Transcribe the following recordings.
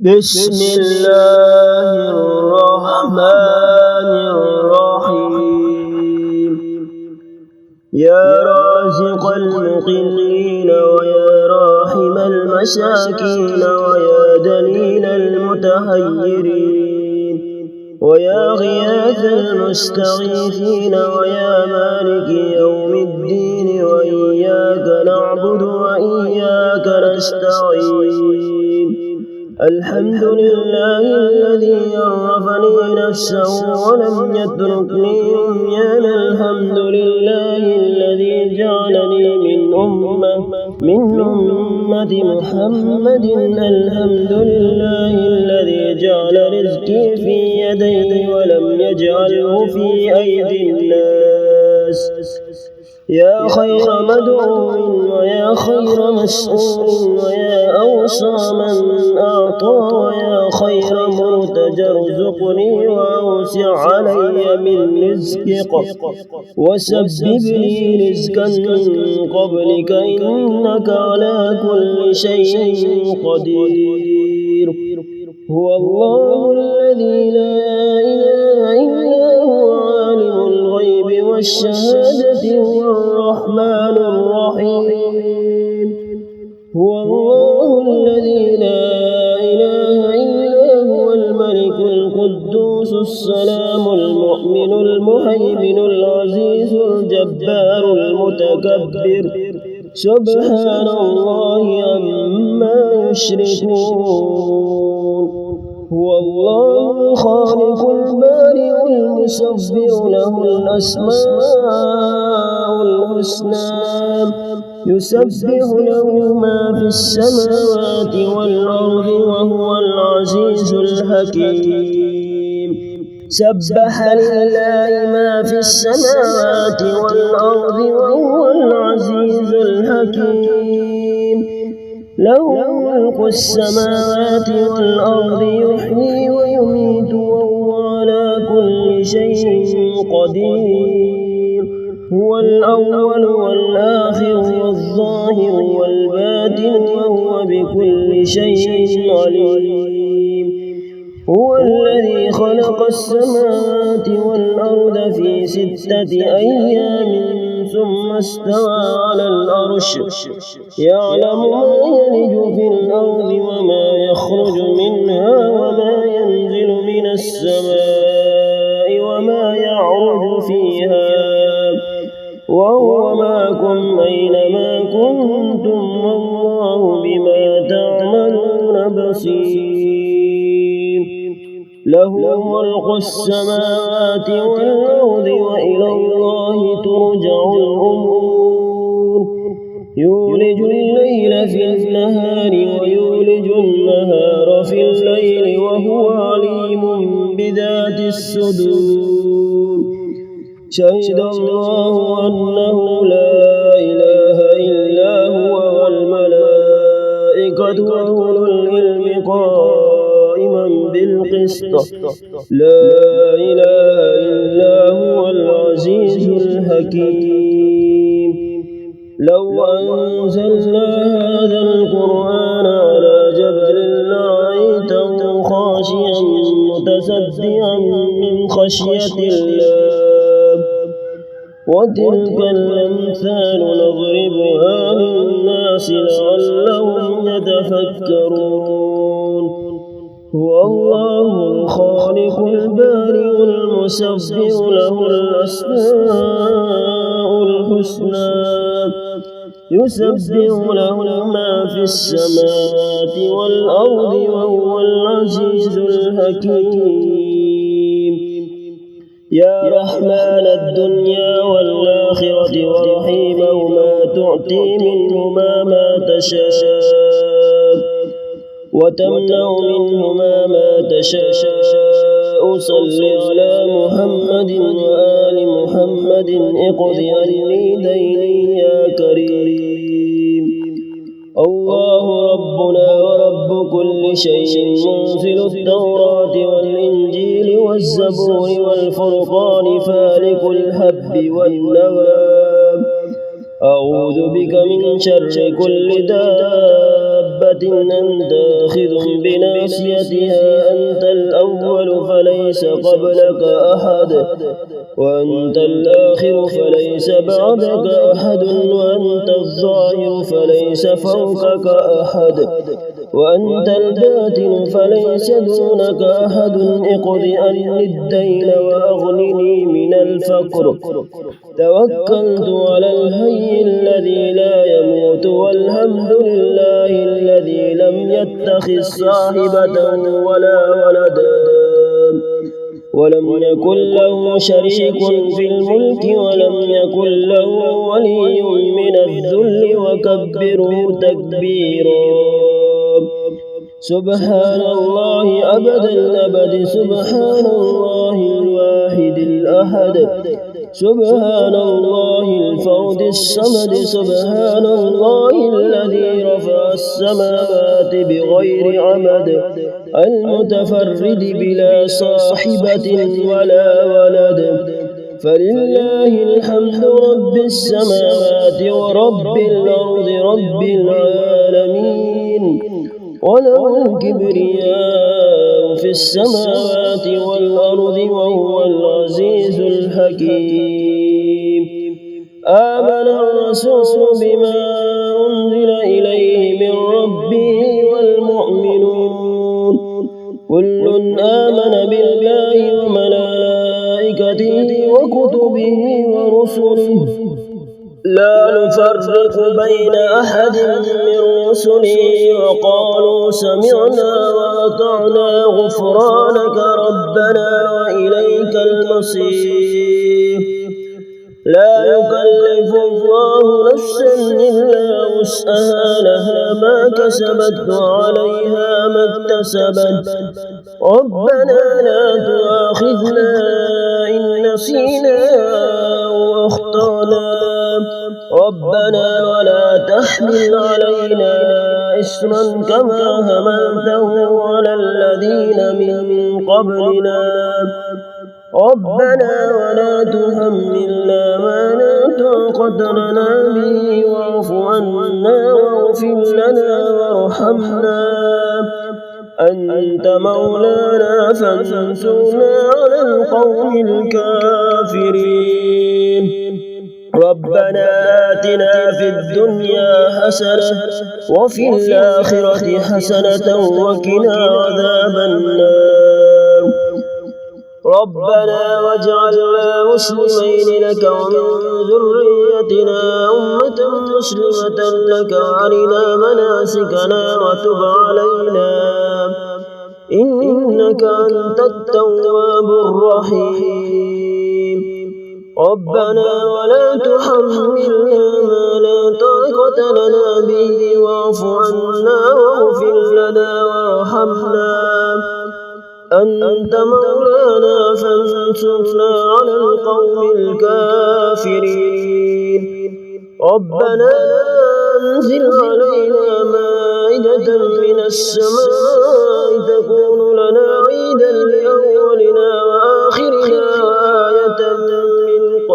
بسم الله الرحمن الرحيم. يا رازق المقلين ويا راحم المساكين ويا دليل المتحيرين ويا غياث المستغيثين ويا مالك يوم الدين وإياك نعبد وإياك نستعين. الحمد لله الذي عرفني نفسه ولم يتركني عميانا. الحمد لله الذي جعلني من أمة محمد. الحمد لله الذي جعل رزقي في يديه ولم يجعله في أيدي الناس. يا خير مدعو ويا خير مسؤول ويا أوصى من أعطى ويا خير مرتجى ارزقني وأوسع علي من رزقك وسبب لي رزقا من قبلك إنك على كل شيء قدير. هو الله الذي لا إله إلا هو عالم الغيب والشهادة هو الرحمن الرحيم. هو الله الذي لا إله إلا هو الملك القدوس السلام المؤمن المهيمن العزيز الجبار المتكبر سبحان الله عما يشركون. هو الله الخالق البارئ المصور له الأسماء الحسنى يسبح له ما في السماوات والأرض وهو العزيز الحكيم. سبح لله ما في السماوات والأرض وهو العزيز الحكيم. له ملك السماوات والأرض يحيي ويميت وهو على كل شيء قدير. هو الأول والآخر والظاهر والباطن وهو بكل شيء عليم. هو الذي خلق السماوات والأرض في 6 أيام ثم استوى على العرش يعلم ما يلج في الأرض وما يخرج منها وما ينزل من السماء وما يعرج فيها وهو معكم أينما كنتم والله بما تعملون بصير. له ملك السماوات والأرض وإلى الله ترجع الأمور. يولج الليل في النهار ويولج النهار في الليل وهو عليم بذات الصدور. شهد الله أنه لا إله إلا هو والملائكة وأولو العلم قائما بالقسط لا إله إلا هو العزيز الحكيم. لو أنزلنا هذا القرآن على جبل لرأيته خاشعا متصدعا من خشية الله. وتلك الأمثال نضربها للناس لعلهم يتفكرون. هو الله الخالق البارئ المصور له الأسماء الحسنى يسبح له ما في السماوات والأرض وهو العزيز الحكيم. يا رحمن الدنيا والآخرة ورحيمهما تؤتي منهما ما تشاء وتمنع منهما ما تشاء. صل على محمد وآل محمد اقض عني ديني يا كريم. الله ربنا ورب كل شيء منزل التوراة والإنجيل والزبور والفرقان فالق الحب والنوى أعوذ بك من شر كل دابة أنت آخذ بناصيتها أنت الأول فليس قبلك أحد وأنت الآخر فليس بعدك أحد وأنت الظاهر فليس فوقك أحد وأنت الباطن فليس دونك أحد اقض عني الدين وأغنني من الفقر توكلت على الحي الذي لا يموت والحمد لله الذي لم يتخذ صاحبة ولا ولدا ولم يكن له شريك في الملك ولم يكن له ولي من الذل وكبره تكبيرا سبحان الله أبد الأبد سبحان الله الواحد الأحد سبحان الله الفرد الصمد سبحان الله الذي رفع السماوات بغير عمد المتفرد بلا صاحبة ولا ولد فلله الحمد رب السماوات ورب الأرض رب العالمين وله الكبرياء في السماوات والأرض وهو العزيز الحكيم آمن الرسول بما أنزل إليه من ربه والمؤمنون كل آمن بالله وملائكته وكتبه ورسله لا نفرق بين أحد من رسله وقالوا سمعنا وأطعنا غفرانك ربنا وإليك المصير لا يكلف الله نفسا إلا وسعها لها ما كسبت وعليها ما اكتسبت ربنا لا تؤاخذنا إن نسينا أو أخطأنا ربنا ولا تحمل علينا إصرا كما حملته على الذين من قبلنا ربنا ولا تحملنا ما لا طاقة لنا به واعف عنا واغفر لنا وارحمنا أنت مولانا فانصرنا على القوم الكافرين ربنا آتنا في الدنيا حسنة وفي الآخرة حسنة وقنا عذاب النار ربنا واجعلنا مسلمين لك ومن ذريتنا أمة مسلمة لك وأرنا مناسكنا وتب علينا إنك أنت التواب الرحيم ربنا ولا تحملنا ما لا طاقة لنا به واعف عنا واغفر لنا وارحمنا أنت مولانا فانصرنا على القوم الكافرين ربنا أنزل علينا مائدة من السماء تكون لنا عيدا لأولنا وآخرنا وآية منك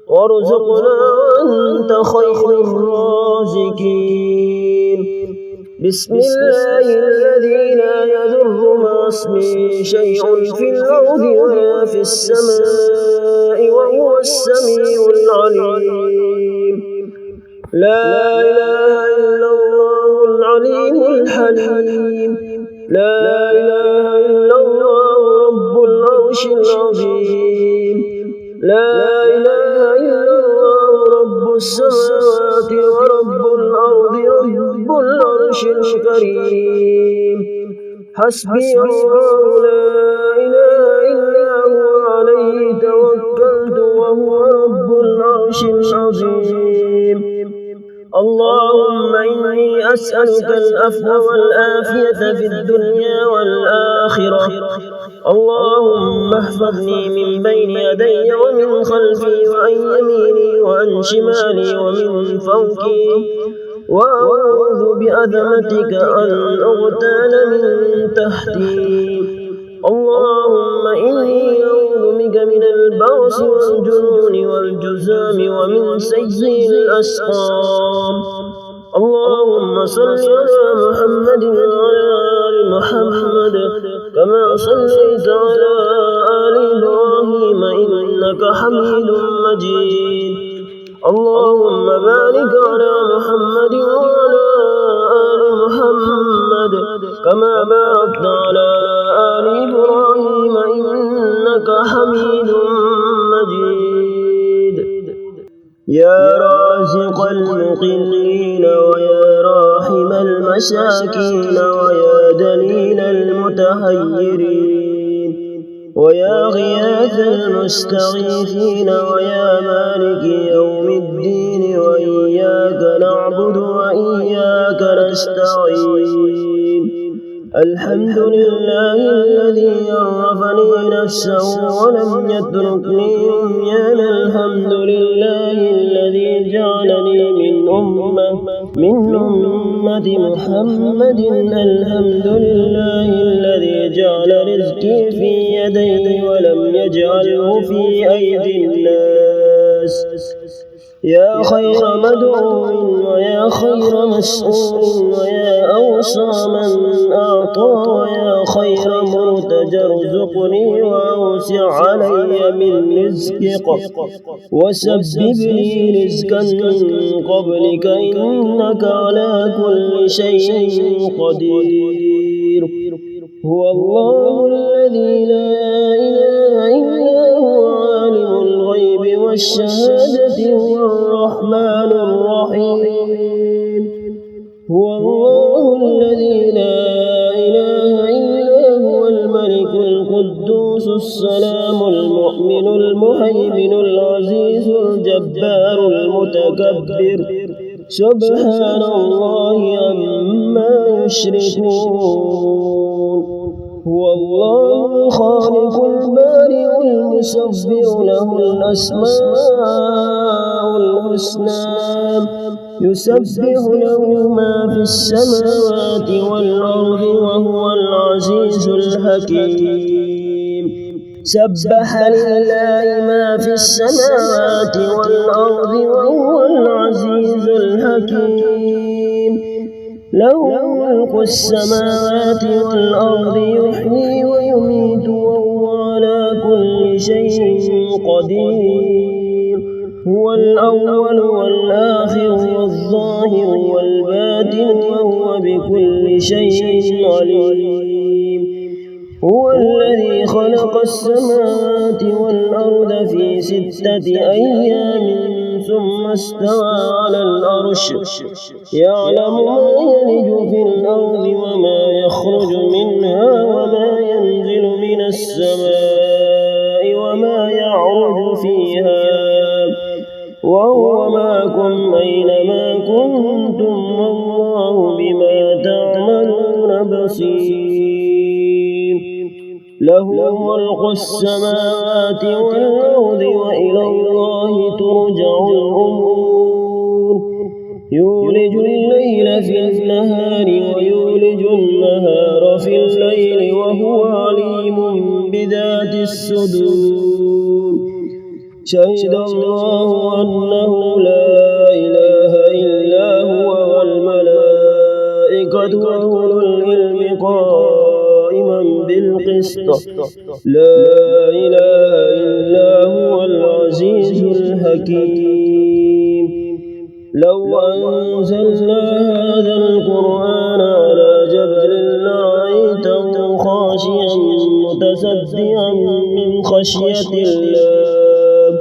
وارزقنا وأنت خير الرازقين بسم الله الذي لا يضر مع اسمه شيء في الأرض ولا في السماء وهو السميع العليم لا إله إلا الله العليم الحليم لا إله إلا الله رب العرش العظيم لا إله إلا الله رب السماوات ورب الأرض رب العرش الكريم حسبي الله لا إله إلا هو عليه توكلت وهو رب العرش العظيم اللهم إني أسألك العفو والعافية في الدنيا والآخرة اللهم احفظني من بين يدي ومن خلفي وعن يميني وعن شمالي ومن فوقي وأعوذ بعظمتك أن أغتال من تحتي اللهم إني أعوذ بك بك من البرص والجنون والجذام ومن سيء الأسقام. اللهم صل على محمد وعلى آل محمد كما صليت على آل إبراهيم إنك حميد مجيد. اللهم بارك على محمد وعلى آل محمد كما باركت على آل إبراهيم إنك حميد مجيد. يا رازق المقلين ويا راحم المساكين ويا دليل المتحيرين ويا غياث المستغيثين ويا مالك يوم الدين وإياك نعبد وإياك نستعين. الحمد لله الذي عرفني نفسه ولم يتركني عميانا. الحمد لله الذي جعلني من أمة محمد. الحمد لله الذي جعل رزقي في يدي ولم يجعله في أيدي الناس. يا خير مدعو ويا خير مسؤول ويا أوصى من أعطى ويا خير مرتجى ارزقني وأوسع علي من رزقك وسبب لي رزقا من قبلك إنك على كل شيء قدير. هو الله الذي لا إله إلا هو عالم الغيب والشهادة هو الرحمن الرحيم. هو الله الذي لا إله إلا هو الملك القدوس السلام المؤمن المهيمن العزيز الجبار المتكبر سبحان الله عما يشركون. هو الله الخالق البارئ المصور له الأسماء الحسنى يسبح له ما في السماوات والأرض وهو العزيز الحكيم. سبح لله ما في السماوات والأرض وهو العزيز الحكيم. له ملك السماوات والأرض يحيي ويميت وهو على كل شيء قدير. هو الأول والآخر والظاهر والباطن وهو بكل شيء عليم. هو الذي خلق السماوات والأرض في 6 أيام ثم استوى على العرش يعلم ما يلج في الأرض وما يخرج منها وما ينزل من السماء وما يعرج فيها وهو معكم أينما كنتم والله بما تعملون بصير. له ملك السماوات والأرض وإلى الله ترجع الأمور. يولج الليل في النهار ويولج النهار في الليل وهو عليم بذات الصدور. شهد الله أنه لا إله إلا هو والملائكة وأولو العلم قائما بالقسط لا إله إلا هو العزيز الحكيم. لو أنزلنا هذا القرآن على جبل لرأيته خاشعا متصدعا من خشية الله.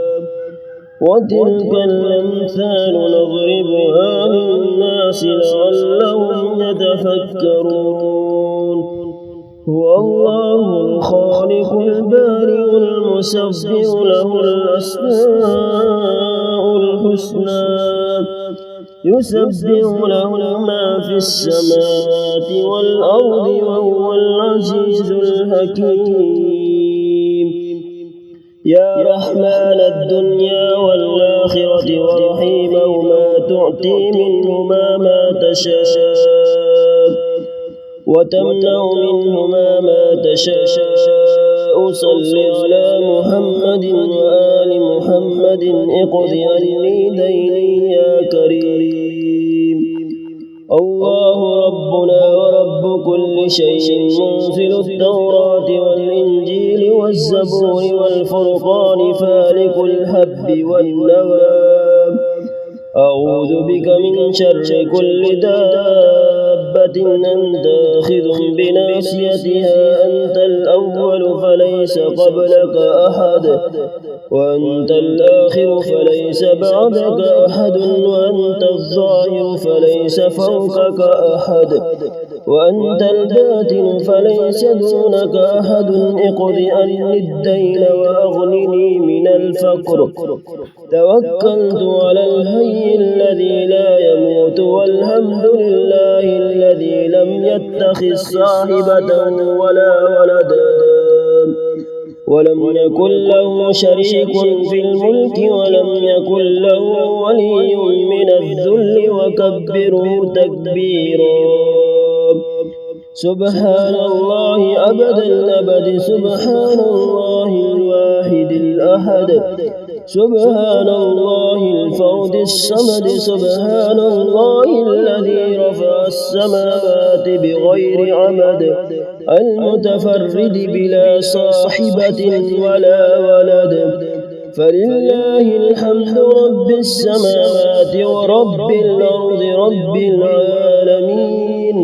وتلك الأمثال نضربها للناس لعلهم يتفكرون. هو الله الخالق البارئ المصور له الأسماء الحسنى يسبح له ما في السماوات والأرض وهو العزيز الحكيم. يا رحمن الدنيا والآخرة ورحيمهما تؤتي منهما ما تشاء وتمنع منهما ما تشاء صل على محمد وآل محمد اقض عني ديني يا كريم. الله ربنا ورب كل شيء منزل التوراة والإنجيل والزبور والفرقان فالق الحب والنوى. أعوذ بك من شر كل دابة أنت آخذ بناصيتها. أنت الأول فليس قبلك أحد، وأنت الآخر فليس بعدك أحد، وأنت الظاهر فليس فوقك أحد، وأنت الباطن فليس دونك أحد. اقض عني الدين وأغنني من الفقر. توكلت على الحي الذي لا يموت، والحمد لله الذي لم يتخذ صاحبة ولا ولدا، ولم يكن له شريك في الملك، ولم يكن له ولي من الذل، وكبره تكبيرا. سبحان الله أبد الأبد، سبحان الله الواحد الأحد، سبحان الله الفرد الصمد، سبحان الله الذي رفع السماوات بغير عمد، المتفرد بلا صاحبة ولا ولد. فلله الحمد رب السماوات ورب الأرض رب العالمين،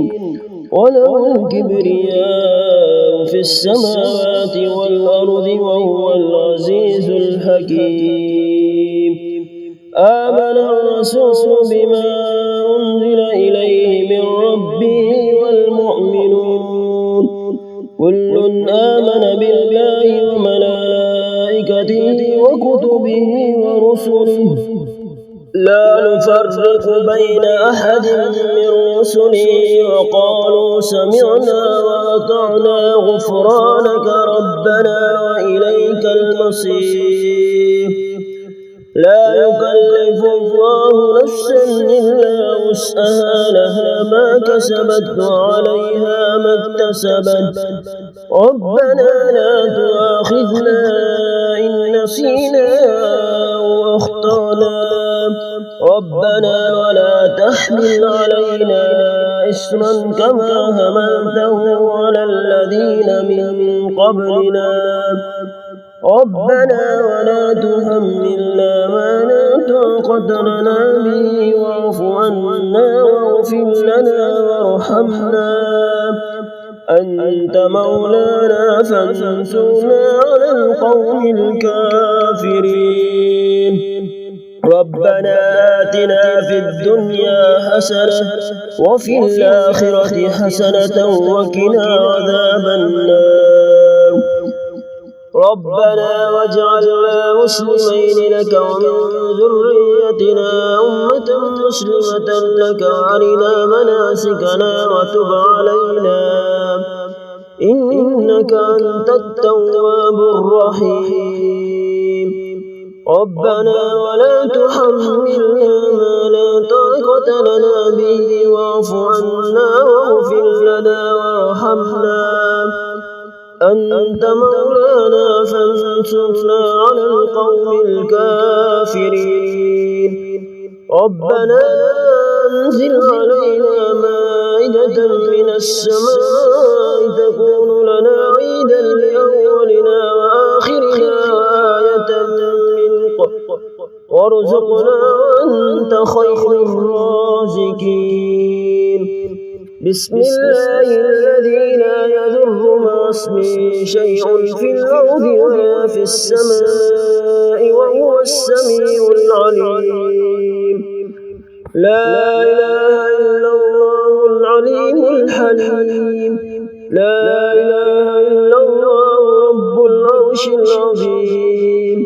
وله الكبرياء في السماوات والأرض وهو العزيز الحكيم. آمن الرسول بما أنزل إليه من ربه والمؤمنون كل آمن بالله وملائكته وكتبه ورسله لا نفرق بين أحد من رسله، وقالوا سمعنا وأطعنا غفرانك ربنا وإليك المصير. لا يكلف الله نفسا إلا وسعها، لها ما كسبت وعليها ما اكتسبت. ربنا لا تؤاخذنا إن نسينا أو أخطأنا، ربنا ولا تحمل علينا إصرا كما حملته على الذين من قبلنا، ربنا ولا تحملنا ما لا طاقة لنا به، واعف عنا واغفر لنا وارحمنا، أنت مولانا فانصرنا على القوم الكافرين. ربنا آتنا في الدنيا حسنة وفي الآخرة حسنة وقنا عذاب النار. ربنا واجعلنا مسلمين لك ومن ذريتنا أمة مسلمة لك، وأرنا مناسكنا وتب علينا إنك أنت التواب الرحيم. ربنا ولا تحملنا ما لا طاقة لنا به، واعف عنا واغفر لنا وارحمنا، أنت مولانا فانصرنا على القوم الكافرين. ربنا أنزل علينا مائدة من السماء تكون لنا عيدا لأولنا وآخرنا وآية منك، وارزقنا وأنت خير الرازقين. بسم الله الذي لا يضر مع اسمه شيء في الأرض ولا في السماء وهو السميع العليم. لا إله إلا الله العليم الحليم. لا إله إلا الله رب العرش العظيم.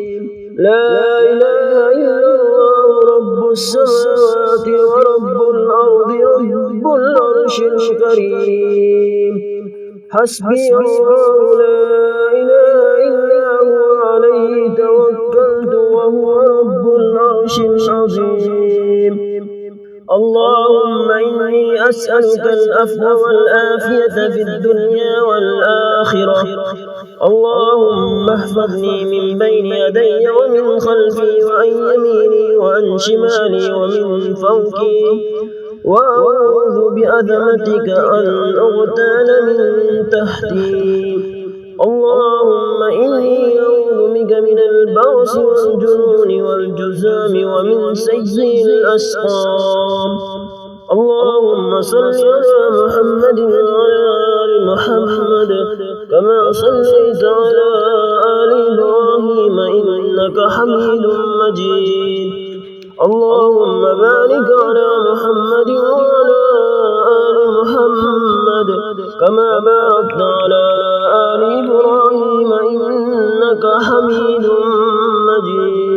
لا إله إلا الله رب السماوات ورب الأرض رب العرش الكريم. حسبي الله لا إله إلا هو عليه توكلت وهو رب العرش العظيم. اللهم إني أسألك العفو والعافية في الدنيا والآخرة، اللهم احفظني من بين يدي ومن خلفي وعن يميني وعن شمالي ومن فوقي، وأعوذ بعظمتك أن أغتال من تحتي. اللهم إني أعوذ بك من البرص والجنون والجذام ومن سيء الأسقام. اللهم صل على محمد وعلى آل محمد كما صليت على آل إبراهيم إنك حميد مجيد. اللهم بارك على محمد وعلى آل محمد كما باركت على آل إبراهيم إنك حميد مجيد.